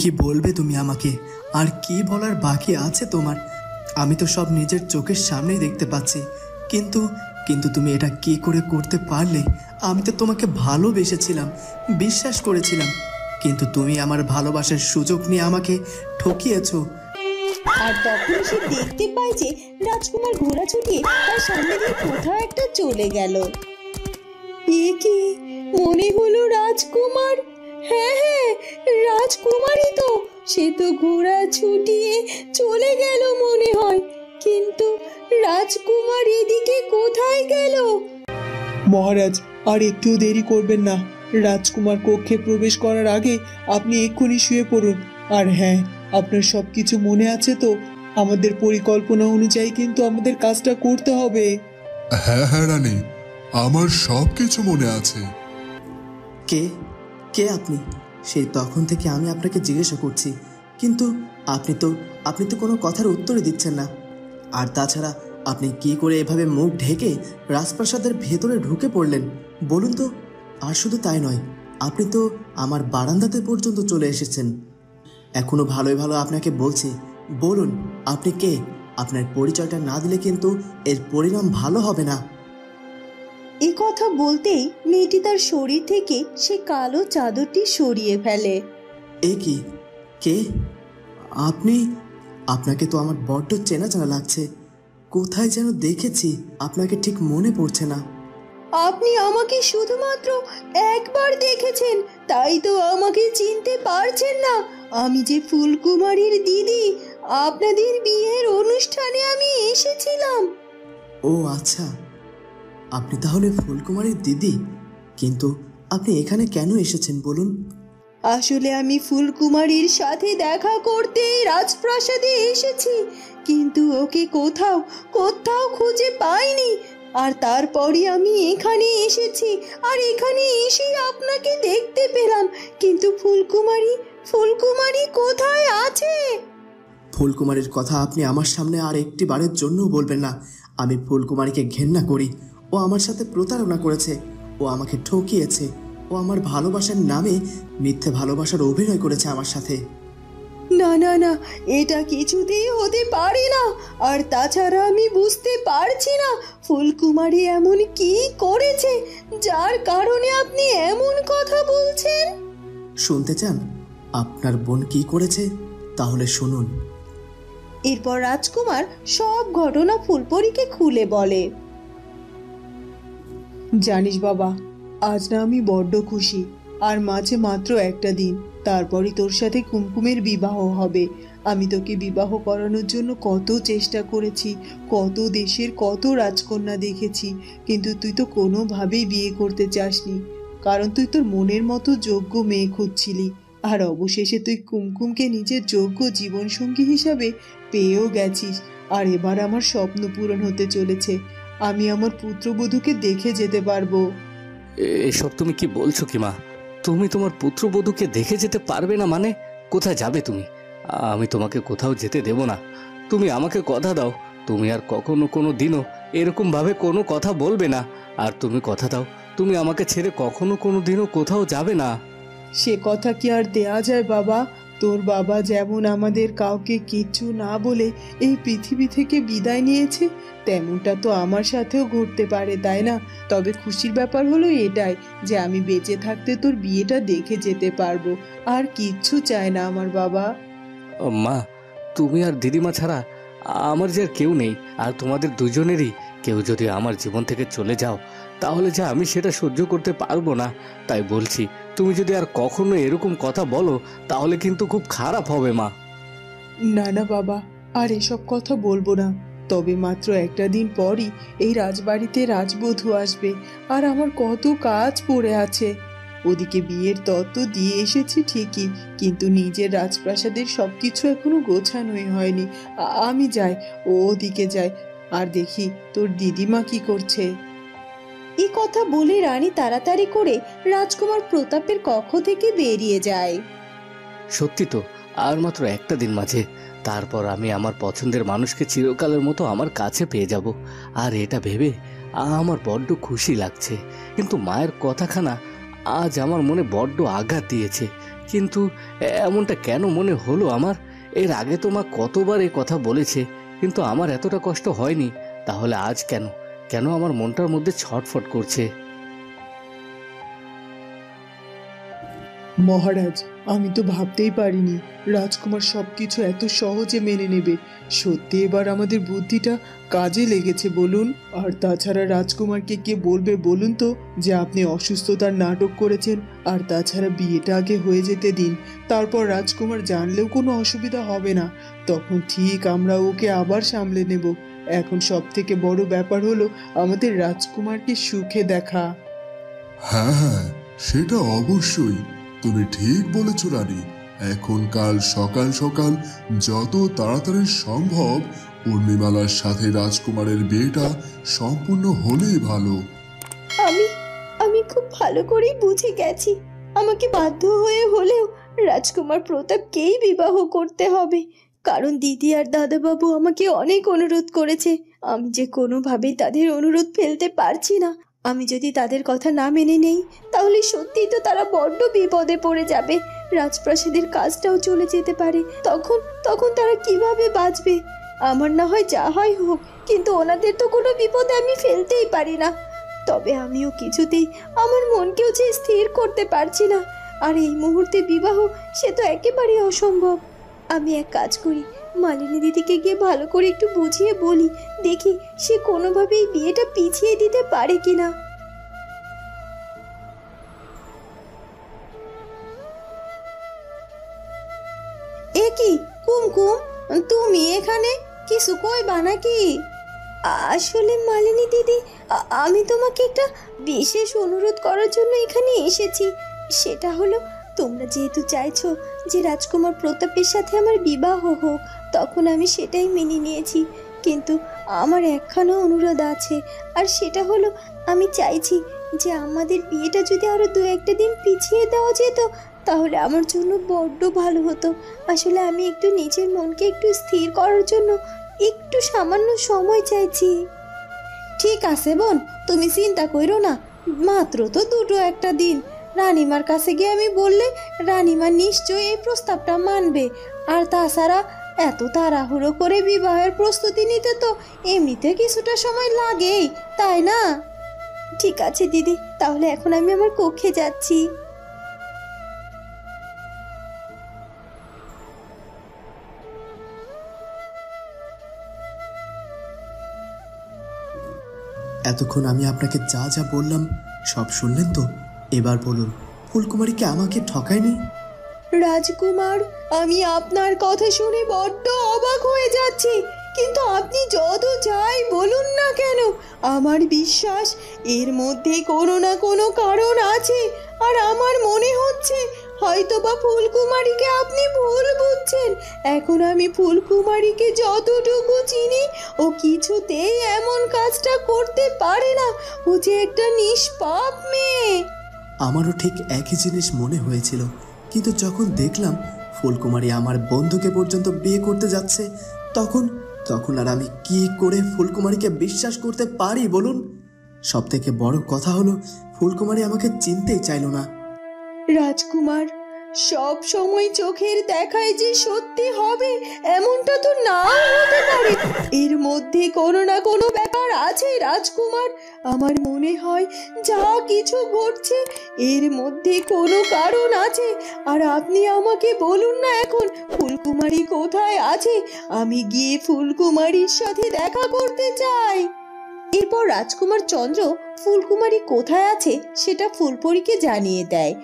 কি বলবে তুমি আমাকে? আর কি বলার বাকি আছে তোমার? আমি তো সব নিজের চোখের সামনেই দেখতে পাচ্ছি, কিন্তু কিন্তু তুমি এটা কি করে করতে পারলে? আমি তো তোমাকে ভালোবেসেছিলাম, বিশ্বাস করেছিলাম, কিন্তু তুমি আমার ভালোবাসার সুযোগ নিয়ে আমাকে ঠকিয়েছো। আর তখন সে দেখতে পায় যে রাজকুমার ঘোড়া ছুটিয়ে তার সামনে দিয়ে কোথাও একটা চলে গেল। এ কি, মনে হলো রাজকুমার। হ্যাঁ হ্যাঁ, রাজকুমারই তো। সে তো ঘোড়া ছুটিয়ে চলে গেল মনে হয়, কিন্তু রাজকুমার এদিকে কোথায় গেল? মহারাজ, আর একটু দেরি করবেন না। রাজকুমার কক্ষে প্রবেশ করার আগে আপনি এক্ষুনি শুয়ে পড়ুন। আর হ্যাঁ, আপনার সবকিছু মনে আছে তো? আমাদের পরিকল্পনা অনুযায়ী কিন্তু আমাদের কাজটা করতে হবে। হ্যাঁ হ্যাঁ রানী, আমার সবকিছু মনে আছে। কে কে আপনি? সেই তখন থেকে আমি আপনাকে জিজ্ঞাসা করছি, কিন্তু আপনি তো কোনো কথার উত্তরই দিচ্ছেন না। আর তাছাড়া আপনি কি করে এভাবে মুখ ঢেকে রাজপ্রাসাদের ভেতরে ঢুকে পড়লেন বলুন তো? আর শুধু তাই নয়, আপনি তো আমার বারান্দাতে পর্যন্ত চলে এসেছেন। এখনো ভালোই ভালো আপনাকে বলছি, বলুন আপনি কে? আপনার পরিচয়টা না দিলে কিন্তু এর পরিণাম ভালো হবে না। এই কথা বলতেই মেয়েটি তার শরীর থেকে সে কালো চাদরটি সরিয়ে ফেলে। এ কি? কে আপনি? আপনাকে তো আমার বড্ড চেনা চেনা লাগছে। কোথায় যেন দেখেছি, আপনাকে ঠিক মনে পড়ছে না। আপনি আমাকে শুধুমাত্র একবার দেখেছেন, তাই তো আমাকে চিনতে পারছেন না। আমি যে ফুলকুমারীর দিদি, আপনাদের বিয়ের অনুষ্ঠানে আমি এসেছিলাম। ও আচ্ছা, আপনি তাহলে ফুলকুমারীর দিদি। কিন্তু আপনি এখানে কেন এসেছেন বলুন? আসলে আমি ফুলকুমারীর সাথে দেখা করতে রাজপ্রাসাদে এসেছি, কিন্তু ওকে কোথাও কোথাও খুঁজে পাইনি। আর তারপরে আমি এখানে এসেছি, আর এখানে এসেই আপনাকে দেখতে পেলাম। কিন্তু ফুলকুমারী ফুলকুমারী কোথায় আছে? ফুলকুমারীর কথা আপনি আমার সামনে আর একটি বারের জন্যও বলবেন না। আমি ফুলকুমারীকে ঘেন্না করি। ও আমার সাথে প্রতারণা করেছে, ও আমাকে ঠকিয়েছে, ও আমার ভালোবাসার নামে মিথ্যে ভালোবাসার অভিনয় করেছে আমার সাথে। না না না, এটা কিছুতেই হতে পারে না। আর তাছাড়া আমি বুঝতে পারছি না ফুলকুমারী এমন কি করেছে যার কারণে আপনি এমন কথা বলছেন। শুনতে চান আপনার বোন কি করেছে? তাহলে শুনুন। এরপর রাজকুমার সব ঘটনা ফুলপরীকে খুলে বলে। জানিস বাবা, আজ না আমি বড্ড খুশি। আর মাঝে মাত্র একটা দিন, তারপরই তোর সাথে কুমকুমের বিবাহ হবে। আমি তোকে বিবাহ করানোর জন্য কত চেষ্টা করেছি, কত দেশের কত রাজকন্যা দেখেছি, কিন্তু তুই তো কোনোভাবেই বিয়ে করতে চাসনি, কারণ তুই তোর মনের মতো যোগ্য মেয়ে খুঁজছিলি। আর অবশেষে তুই কুমকুমকে নিজের যোগ্য জীবনসঙ্গী হিসাবে পেয়েও গেছিস। আর এবার আমার স্বপ্ন পূরণ হতে চলেছে। আমি আমার পুত্রবধূকে দেখে যেতে পারবো। এসব তুমি কি বলছো কি মা? তুমি তোমার পুত্রবধূকে দেখে যেতে পারবে না মানে? কোথায় যাবে তুমি? আমি তোমাকে কোথাও যেতে দেব না। তুমি আমাকে কথা দাও, তুমি আর কখনো কোনো দিনও এরকম ভাবে কোনো কথা বলবে না। আর তুমি কথা দাও, তুমি আমাকে ছেড়ে কখনো কোনো দিনও কোথাও যাবে না। সে কথা কি আর দেয়া যায় বাবা? তোর বাবা যেমন আমাদের কাউকে কিচ্ছু না বলে এই পৃথিবী থেকে বিদায় নিয়েছে, তেমনটা তো আমার সাথেও ঘটতে পারে, তাই না? তবে খুশির ব্যাপার হলো এটাই যে আমি বেঁচে থাকতে তোর বিয়েটা দেখে যেতে পারবো। আর কিচ্ছু চায় না আমার বাবা। মা, তুমি আর দিদিমা ছাড়া আমার যে আর কেউ নেই। আর তোমাদের দুজনেরই কেউ যদি আমার জীবন থেকে চলে যাও, তাহলে যে আমি সেটা সহ্য করতে পারবো না। তাই বলছি, তুমি যদি আর কখনো এরকম কথা বলো তাহলে কিন্তু খুব খারাপ হবে মা। না না বাবা, আর এসব কথা বলবো না। তবে মাত্র একটা দিন পরই এই রাজবাড়িতে রাজবধূ আসবে, আর আমার কত কাজ পড়ে আছে। ওদিকে বিয়ের তত্ত্ব দিয়ে এসেছি ঠিকই, কিন্তু নিজের রাজপ্রাসাদের সবকিছু এখনো গোছানোই হয়নি। আমি যাই, ওদিকে যাই, আর দেখি তোর দিদিমা কি করছে। এই কথা বলে রানী তাড়াতাড়ি করে রাজকুমার প্রতাপের কক্ষ থেকে বেরিয়ে যায়। সত্যি তো, আর মাত্র একটা দিন মাঝে, তারপর আমি আমার পছন্দের মানুষকে চিরকালের মতো আমার কাছে পেয়ে যাব। আর এটা ভেবে আমার বড্ড খুশি লাগছে। কিন্তু মায়ের কথাখানা আজ আমার মনে বড্ড আঘাত দিয়েছে। কিন্তু এমনটা কেন মনে হলো আমার? এর আগে তো মা কতবার এই কথা বলেছে, কিন্তু আমার এতটা কষ্ট হয়নি। তাহলে আজ কেন কেন আমার মনটার মধ্যে ছটফট করছে? মহারাজ, আমি তো ভাবতেই পারিনি রাজকুমার সবকিছু এত সহজে মেনে নেবে। সত্যি এবার আমাদের বুদ্ধিটা কাজে লেগেছে বলুন। আর তাছাড়া রাজকুমারকে কে বলবে বলুন তো যে আপনি অসুস্থতার নাটক করেছেন? আর তাছাড়া বিয়েটা আগে হয়ে যেতে দিন, তারপর রাজকুমার জানলেও কোনো অসুবিধা হবে না। তখন ঠিক আমরা ওকে আবার সামলে নেব। এখন সব থেকে বড় ব্যাপার হলো আমাদের রাজকুমারকে সুখে দেখা। হ্যাঁ হ্যাঁ, সেটা অবশ্যই। তুমি ঠিক বলেছ রানী। এখন কাল সকাল সকাল যত তাড়াতাড়ি সম্ভব উর্মিমালার সাথে রাজকুমারের বিয়েটা সম্পূর্ণ হলেই ভালো। আমি আমি খুব ভালো করেই বুঝে গেছি আমাকে বাধ্য হয়ে হলেও রাজকুমার প্রতাপকেই বিবাহ করতে হবে। কারণ দিদি আর দাদাবাবু আমাকে অনেক অনুরোধ করেছে। আমি যে কোনোভাবেই তাদের অনুরোধ ফেলতে পারছি না। আমি যদি তাদের কথা না মেনে নেই তাহলে সত্যিই তো তারা বড্ড বিপদে পড়ে যাবে। রাজপ্রাসাদের কাজটাও চলে যেতে পারে। তখন তখন তারা কিভাবে বাঁচবে? আমার না হয় যা হয় হোক, কিন্তু ওনাদের তো কোনো বিপদে আমি ফেলতেই পারি না। তবে আমিও কিছুতেই আমার মনকেও যে স্থির করতে পারছি না। আর এই মুহূর্তে বিবাহ সে তো একেবারেই অসম্ভব। আমি এক কাজ করি, মালিনী দিদিকে গিয়ে ভালো করে একটু বুঝিয়ে বলি, দেখি সে কোনোভাবেই বিয়েটা পিছিয়ে দিতে পারে কিনা। এ কি কুমকুম, তুমি এখানে? কিছু কইবা নাকি? আসলে মালিনী দিদি, আমি তোমাকে একটা বিশেষ অনুরোধ করার জন্য এখানে এসেছি। সেটা হলো, তোমরা যেহেতু চাইছো যে রাজকুমার প্রতাপের সাথে আমার বিবাহ হোক, তখন আমি সেটাই মেনে নিয়েছি। কিন্তু আমার একখানা অনুরোধ আছে, আর সেটা হলো আমি চাইছি যে আমাদের বিয়েটা যদি আরো 2-1 দিন পিছিয়ে দেওয়া যেত তাহলে আমার জন্য বড্ড ভালো হতো। আসলে আমি একটু নিজের মনকে একটু স্থির করার জন্য একটু সামান্য সময় চাইছি। ঠিক আছে বোন, তুমি চিন্তা করো না, মাত্র তো 2-1 দিন। রানীমার কাছে গিয়ে আমি বললে রানীমা নিশ্চয়ই এই প্রস্তাবটা মানবে। আর তাছাড়া এত তাড়াহুড়ো করে বিবাহের প্রস্তুতি নিতে তো এমনিতে কিছুটা সময় লাগেই, তাই না? ঠিক আছে দিদি, তাহলে এখন আমি আমার কক্ষে যাচ্ছি। এতক্ষণ আমি আপনাকে যা যা বললাম সব শুনলেন তো? এবার বলুন, ফুলকুমারীকে আমাকে ঠকায়নি? রাজকুমার, আমি আপনার কথা শুনে বড্ড অবাক হয়ে যাচ্ছি। কিন্তু আপনি যত যাই বলুন না কেন, আমার বিশ্বাস এর মধ্যে কোনো না কোনো কারণ আছে। আর আমার মনে হচ্ছে হয়তোবা ফুলকুমারীকে আপনি ভুল বুঝছেন। এখন আমি ফুলকুমারীকে যতটুকু চিনি, ও কিছুতেই এমন কাজটা করতে পারে না। ও যে একটা নিষ্পাপ মেয়ে। আমারও ঠিক একই জিনিস মনে হয়েছিল, কিন্তু যখন দেখলাম ফুলকুমারী আমার বন্ধুকে পর্যন্ত বিয়ে করতে যাচ্ছে, তখন তখন আর আমি কি করে ফুলকুমারীকে বিশ্বাস করতে পারি বলুন? সব থেকে বড় কথা হলো ফুলকুমারী আমাকে চিনতেই চাইল না। রাজকুমার, সব সময় চোখের দেখায় যে সত্যি হবে এমনটা তো নাও হতে পারে। এর মধ্যে কোনো না কোনো ব্যাপার আছে রাজকুমার। আমার মনে হয় যা কিছু ঘটছে এর মধ্যে কোনো কারণ আছে। আর আপনি আমাকে বলুন না এখন ফুলকুমারী কোথায় আছে? আমি গিয়ে ফুলকুমারীর সাথে দেখা করতে চাই। এরপর রাজকুমার চন্দ্র ফুলকুমারী কোথায় আছে সেটা ফুলপরীকে জানিয়ে দেয়।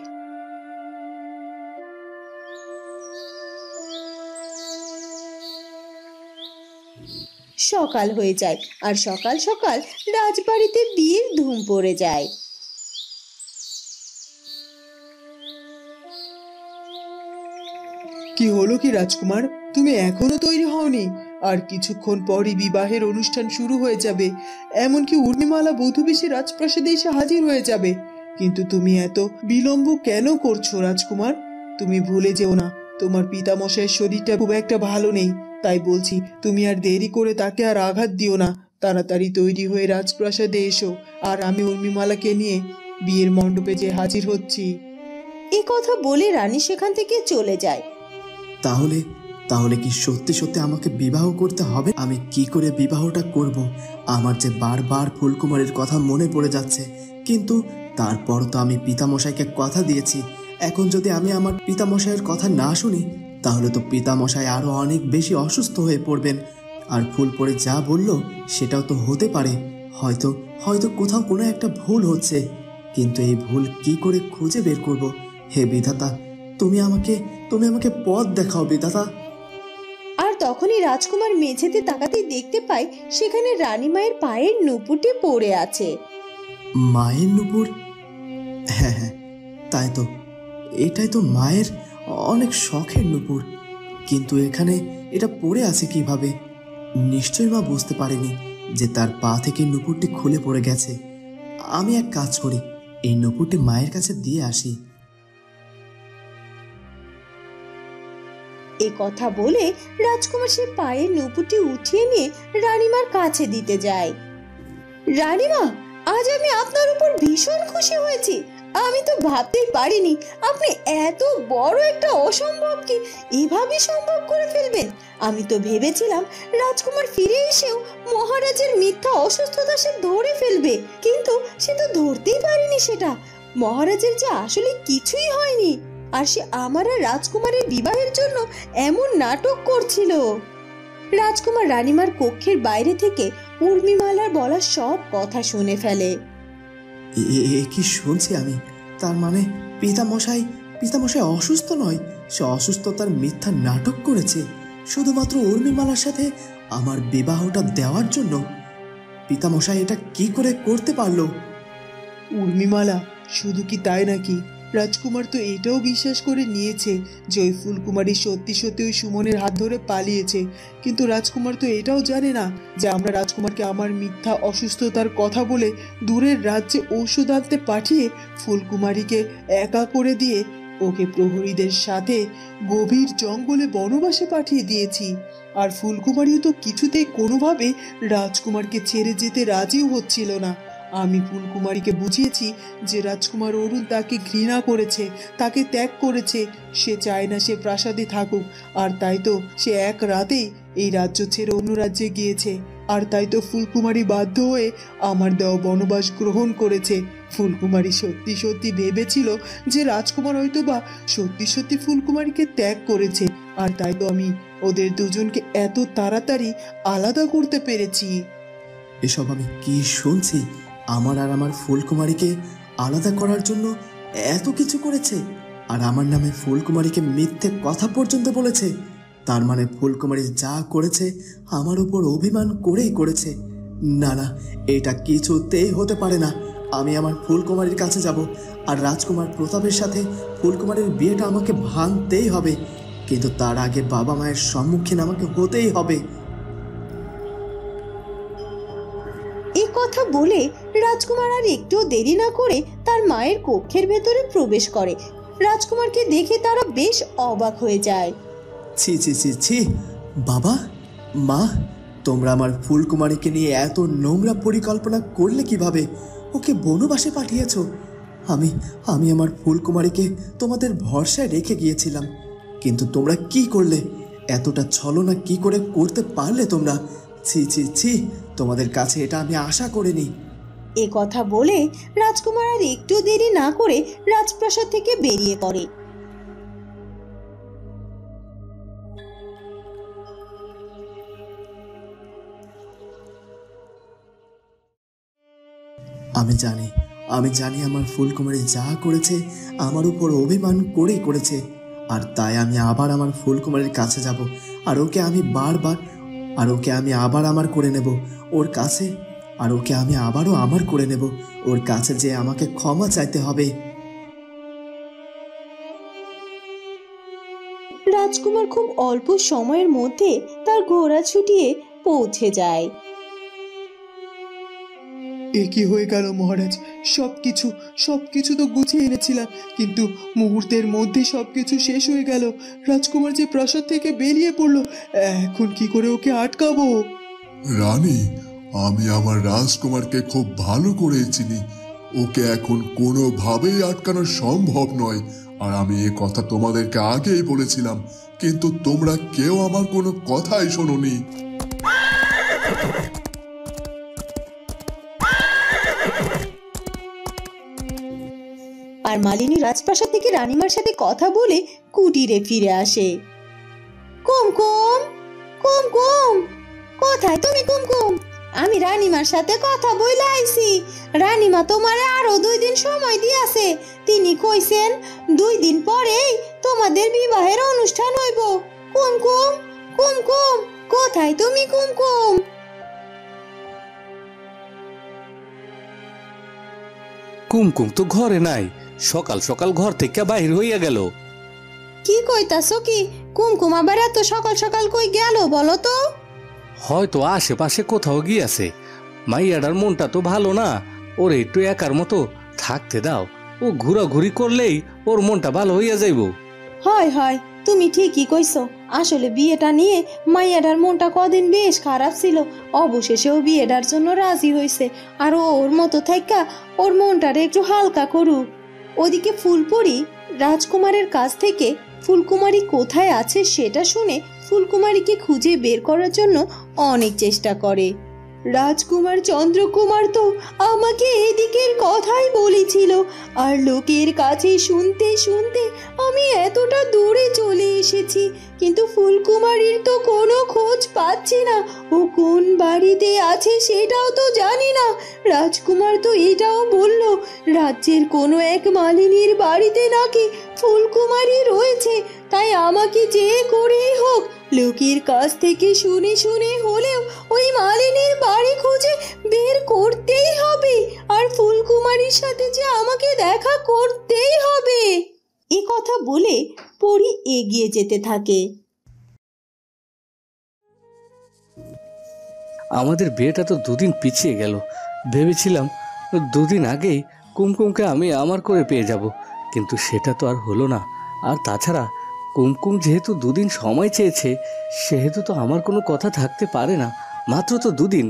সকাল হয়ে যায় আর সকাল সকাল রাজবাড়িতে বিয়ের ধুম পড়ে যায়। কি হলো কি রাজকুমার, তুমি এখনো তৈরি হওনি? আর কিছুক্ষণ পরই বিবাহের অনুষ্ঠান শুরু হয়ে যাবে। এমনকি উর্মিমালা বধূবেশে রাজপ্রাসাদে এসে হাজির হয়ে যাবে। কিন্তু তুমি এত বিলম্ব কেন করছো রাজকুমার? তুমি ভুলে যেও না, তোমার পিতামশাইয়ের শরীরটা খুব একটা ভালো নেই। তাই বলছি, তুমি আর দেরি করে তাকে আর আঘাত দিও না। তাড়াতাড়ি তৈরি হয়ে রাজপ্রাসাদে এসো, আর আমি উর্মিমালাকে নিয়ে বিয়ের মণ্ডপে যে হাজির হচ্ছি। এ কথা বলে রানী সেখান থেকে চলে যায়। তাহলে তাহলে কি সত্যি সত্যি আমাকে বিবাহ করতে হবে? আমি কি করে বিবাহটা করব? আমার যে বারবার ফুলকুমারীর কথা মনে পড়ে যাচ্ছে, কিন্তু তারপর তো আমি পিতামশাইকে কথা দিয়েছি। এখন যদি আমি আমার পিতামশাইয়ের কথা না শুনি, তাহলে তো পিতামশাই আরো অনেক বেশি অসুস্থ হয়ে পড়বেন। আর ফুলপরি যা বলল সেটাও তো হতে পারে। হয়তো হয়তো কোথাও কোনো একটা ভুল হচ্ছে, কিন্তু এই ভুল কি করে খুঁজে বের করব? হে বিধাতা, তুমি আমাকে পথ দেখাও বিধাতা। আর তখনই রাজকুমার মেঝেতে তাকাতেই দেখতে পায় সেখানে রানীমায়ের পায়ের নুপুরটি পড়ে আছে। মায়ের নুপুর? হ্যাঁ হ্যাঁ, তাই তো, এটাই তো মায়ের অনেক শখের নুপুর। কিন্তু এখানে এটা পড়ে আছে কিভাবে? নিশ্চয়ই মা বুঝতে পারেনি যে তার পা থেকে নুপুরটি খুলে পড়ে গেছে। আমি এক কাজ করি, এই নুপুরটি মায়ের কাছে দিয়ে আসি। এ কথা বলে রাজকুমার সে পায়ের নুপুরটি উঠিয়ে নিয়ে রানীমার কাছে দিতে যায়। রানীমা, আজ আমি আপনার উপর ভীষণ খুশি হয়েছি। আমি তো ভাবতেই পারিনি আপনি এত বড় একটা অসম্ভবকে এভাবে সম্ভব করে ফেলবেন। আমি তো ভেবেছিলাম রাজকুমার ফিরে এসেও মহারাজের মিথ্যা অসুস্থতা সে ধরে ফেলবে, কিন্তু সে তো ধরতেই পারেনি সেটা। মহারাজের যে আসলে কিছুই হয়নি, আর সে আমার আর রাজকুমারের বিবাহের জন্য এমন নাটক করছিল। রাজকুমার রানীমার কক্ষের বাইরে থেকে উর্মিমালার বলা সব কথা শুনে ফেলে। এ কি শুনছি আমি? তার মানে পিতামশাই পিতামশাই অসুস্থ নয়, সে অসুস্থতার মিথ্যা নাটক করেছে শুধুমাত্র উর্মিমালার সাথে আমার বিবাহটা দেওয়ার জন্য। পিতামশাই এটা কি করে করতে পারলো? উর্মিমালা, শুধু কি তাই নাকি, রাজকুমার তো এটাও বিশ্বাস করে নিয়েছে যে ওই ফুলকুমারী সত্যি সত্যি ওই সুমনের হাত ধরে পালিয়েছে। কিন্তু রাজকুমার তো এটাও জানে না যে আমরা রাজকুমারকে আমার মিথ্যা অসুস্থতার কথা বলে দূরের রাজ্যে ঔষধ আনতে পাঠিয়ে ফুলকুমারীকে একা করে দিয়ে ওকে প্রহরীদের সাথে গভীর জঙ্গলে বনবাসে পাঠিয়ে দিয়েছি। আর ফুলকুমারীও তো কিছুতেই কোনোভাবে রাজকুমারকে ছেড়ে যেতে রাজিও হচ্ছিল না। আমি ফুলকুমারীকে বুঝিয়েছি যে রাজকুমার অরুণ তাকে ঘৃণা করেছে, তাকে ত্যাগ করেছে, সে চায় না সে প্রাসাদে থাকুক। আর তাই তো সে এক রাতেই এই রাজ্য ছেড়ে অন্য রাজ্যে গিয়েছে। আর তাই তো ফুলকুমারী বাধ্য হয়ে আমার দেওয়া বনবাস গ্রহণ করেছে। ফুলকুমারী সত্যি সত্যি ভেবেছিল যে রাজকুমার হয়তো বা সত্যি সত্যি ফুলকুমারীকে ত্যাগ করেছে। আর তাই তো আমি ওদের দুজনকে এত তাড়াতাড়ি আলাদা করতে পেরেছি। এসব আমি কি শুনছি? আমার আর আমার ফুলকুমারীকে আলাদা করার জন্য এত কিছু করেছে, আর আমার নামে ফুলকুমারীকে মিথ্যে কথা পর্যন্ত বলেছে। তার মানে ফুলকুমারী যা করেছে আমার উপর অভিমান করেই করেছে। না না, এটা কিছুতেই হতে পারে না। আমি আমার ফুলকুমারীর কাছে যাব, আর রাজকুমার প্রতাপের সাথে ফুলকুমারীর বিয়েটা আমাকে ভাঙতেই হবে। কিন্তু তার আগে বাবা মায়ের সম্মুখীন আমাকে হতেই হবে। এই কথা বলে রাজকুমার আর একটু দেরি না করে তার মায়ের কক্ষের ভেতরে প্রবেশ করে। রাজকুমারকে দেখে তারা বেশ অবাক হয়ে যায়। ছি ছি ছি ছি! বাবা, মা, তোমরা আমার ফুলকুমারীকে নিয়ে এত নোংরা পরিকল্পনা করলে কিভাবে? ওকে বনবাসে পাঠিয়েছো। আমি আমি আমার ফুলকুমারীকে তোমাদের ভরসায় রেখে গিয়েছিলাম, কিন্তু তোমরা কি করলে? এতটা ছলনা কি করে করতে পারলে তোমরা? ছি ছি ছি! তোমাদের কাছে এটা আমি আশা করিনি। এ কথা বলে রাজকুমার আর একটু দেরি না করে রাজপ্রাসাদ থেকে বেরিয়ে পড়ে। আমি জানি আমার ফুলকুমারী যা করেছে আমার উপর অভিমান করেই করেছে। আর তাই আমি আবার আমার ফুলকুমারীর কাছে যাব, আর ওকে আমি আবার আমার করে নেব ওর কাছে, আর ওকে আমি আবারও আমার করে নেব ওর কাছে, যে আমাকে ক্ষমা চাইতে হবে। রাজকুমার খুব অল্প সময়ের মধ্যে তার ঘোড়া ছুটিয়ে পৌঁছে যায়। এ কি হয়ে গেল মহারাজ? সবকিছু তো গুছিয়ে এনেছিলাম, কিন্তু মুহূর্তের মধ্যে সবকিছু শেষ হয়ে গেল। রাজকুমার যে প্রাসাদ থেকে বেরিয়ে পড়লো, এখন কি করে ওকে আটকাবো? রানী, আমি আমার রাজকুমারকে খুব ভালো করে চিনি। ওকে এখন কোনোভাবেই আটকানো সম্ভব নয়। আর আমি এ কথা তোমাদেরকে আগেই বলেছিলাম, কিন্তু তোমরা কেউ আমার কোনো কথাই শোনোনি। আর মালিনী রাজপ্রাসাদ থেকে রানীমার সাথে কথা বলে কুটিরে ফিরে আসে। কুমকুম, কুমকুম, কোথায় তুমি কুমকুম? আমি রানীমার সাথে কথা বলে আইছি। রানীমা তোমার আরো 2 দিন সময় দিয়েছে। তিনি কইছেন 2 দিন পরেই তোমাদের বিবাহের অনুষ্ঠান হইব। কুমকুম, কুমকুম, কোথায় তুমি কুমকুম? কুমকুম তো ঘরে নাই, সকাল সকাল ঘর থেকে বাহির হইয়া গেল। কি কইতাছো কি? কুমকুম আবার এত সকাল সকাল কই গেল বলো তো? হয়তো আশেপাশে কোথাও গিয়াছে। মাইয়াটার মনটা তো ভালো না, ওর একটু একার মতো থাকতে দাও। ও ঘোরাঘুরি করলেই ওর মনটা ভালো হইয়া যাইব। হয় হয়, তুমি ঠিকই কইছো। আসলে বিয়েটা নিয়ে মাইয়াটার মনটা কদিন বেশ খারাপ ছিল। অবশেষে ও বিয়েটার জন্য রাজি হইছে। আর ওর মতো থাইকা ওর মনটারে একটু হালকা করুক। ওদিকে ফুলপরি রাজকুমারের কাছ থেকে ফুলকুমারী কোথায় আছে সেটা শুনে ফুলকুমারীকে খুঁজে বের করার জন্য অনেক চেষ্টা করে। রাজকুমার চন্দ্রকুমার তো আমাকে এদিকের কথাই বলেছিল, আর লোকের কাছে শুনতে শুনতে আমি এতটা দূরে চলে এসেছি, কিন্তু ফুলকুমারীর তো কোনো খোঁজ পাচ্ছি না। ও কোন বাড়িতে আছে সেটাও তো জানি না। রাজকুমার তো এটাও বলল রাজ্যের কোনো এক মালিনীর বাড়িতে নাকি ফুলকুমারী রয়েছে। তাই আমাকে যে করেই হোক লোকের কাছ থেকে শুনে শুনে হলেও ওই মালিনীর বাড়ি খুঁজে বের করতেই হবে, আর ফুলকুমারীর সাথে যে আমাকে দেখা করতেই হবে। এ কথা বলে পরী এগিয়ে যেতে থাকে। আমাদের বিয়েটা তো 2 দিন পিছিয়ে গেল। ভেবেছিলাম 2 দিন আগেই কুমকুমকে আমি আমার করে পেয়ে যাব, কিন্তু সেটা তো আর হলো না। আর তাছাড়া কুমকুম যেহেতু 2 দিন সময় চেয়েছে, সেহেতু তো আমার কোনো কথা থাকতে পারে না। মাত্র তো 2 দিন,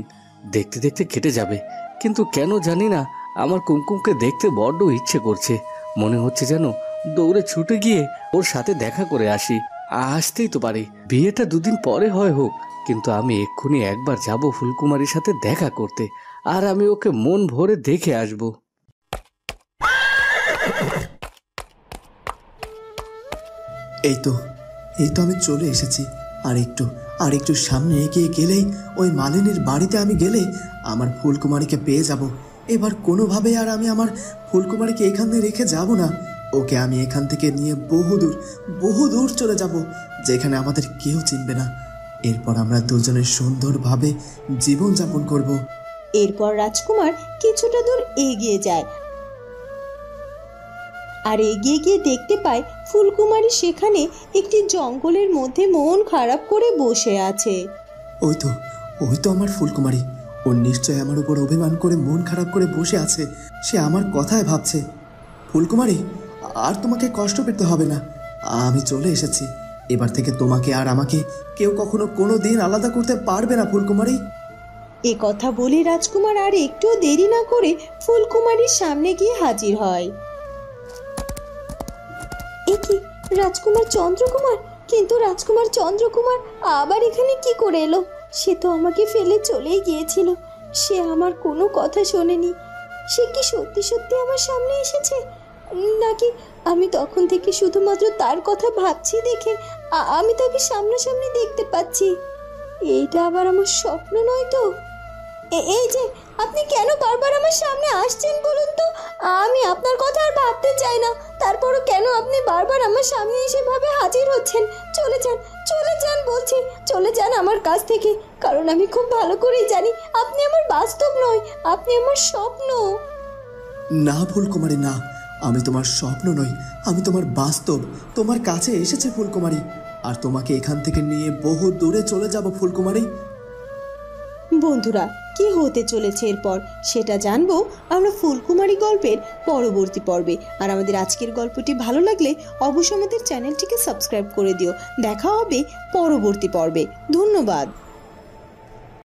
দেখতে দেখতে কেটে যাবে। কিন্তু কেন জানি না আমার কুমকুমকে দেখতে বড্ড ইচ্ছে করছে। মনে হচ্ছে যেন দৌড়ে ছুটে গিয়ে ওর সাথে দেখা করে আসি। আসতেই তো পারি, বিয়েটা 2 দিন পরে হয় হোক, কিন্তু আমি এক্ষুনি একবার যাব ফুলকুমারীর সাথে দেখা করতে, আর আমি ওকে মন ভরে দেখে আসব। এই তো আমি চলে এসেছি। আর একটু সামনে এগিয়ে গেলেই ওই মালিনীর বাড়িতে আমি গেলে আমার ফুলকুমারীকে পেয়ে যাব। এবার কোনোভাবে আর আমি আমার ফুলকুমারীকে এখানে রেখে যাব না। ওকে আমি এখান থেকে নিয়ে বহু দূর চলে যাব, যেখানে আমাদের কেউ চিনবে না। এরপর আমরা দুজনে সুন্দরভাবে জীবনযাপন করব। এরপর রাজকুমার কিছুটা দূর এগিয়ে যায়, আর এগিয়ে গিয়ে দেখতে পায় ফুলকুমারী সেখানে একটি জঙ্গলের মধ্যে মন খারাপ করে বসে আছে। ওই তো আমার ফুলকুমারী। ও নিশ্চয় আমার উপর অভিমান করে মন খারাপ করে বসে আছে। সে আমার কথায় ভাবছে। ফুলকুমারী, আর তোমাকে কষ্ট পেতে হবে না, আমি চলে এসেছি। এবার থেকে তোমাকে আর আমাকে কেউ কখনো কোনো দিন আলাদা করতে পারবে না ফুলকুমারী। এ কথা বলে রাজকুমার আর একটু দেরি না করে ফুলকুমারীর সামনে গিয়ে হাজির হয়। এ কি রাজকুমার চন্দ্রকুমার? কিন্তু রাজকুমার চন্দ্রকুমার আবার এখানে কি করে এলো? সে তো আমাকে ফেলে চলেই গিয়েছিল। সে আমার কোনো কথা শোনেনি। সে কি সত্যি সত্যি আমার সামনে এসেছে, নাকি আমি তখন থেকে শুধুমাত্র তার কথা ভাবছি দেখে আমি তাকে সামনাসামনি দেখতে পাচ্ছি? এইটা আবার আমার স্বপ্ন নয় তো? এই যে আপনি কেন বারবার আমার সামনে আসছেন বলুন তো? আমি আপনার কথা আর ভাবতে চাই না, তারপরও কেন আপনি বারবার আমার সামনে এসে ভাবে হাজির হচ্ছেন? চলে যান বলছি, চলে যান আমার কাছ থেকে, কারণ আমি খুব ভালো করেই জানি আপনি আমার বাস্তব নয়, আপনি আমার স্বপ্ন। না ফুলকুমারী, না, আমি তোমার স্বপ্ন নই, আমি তোমার বাস্তব। তোমার কাছে এসেছে ফুলকুমারী, আর তোমাকে এখান থেকে নিয়ে বহু দূরে চলে যাব ফুলকুমারী। বন্ধুরা, কি হতে চলেছে এরপর সেটা জানবো আমরা ফুলকুমারী গল্পের পরবর্তী পর্বে। আর আমাদের আজকের গল্পটি ভালো লাগলে অবশ্যই আমাদের চ্যানেলটিকে সাবস্ক্রাইব করে দিও। দেখা হবে পরবর্তী পর্বে। ধন্যবাদ।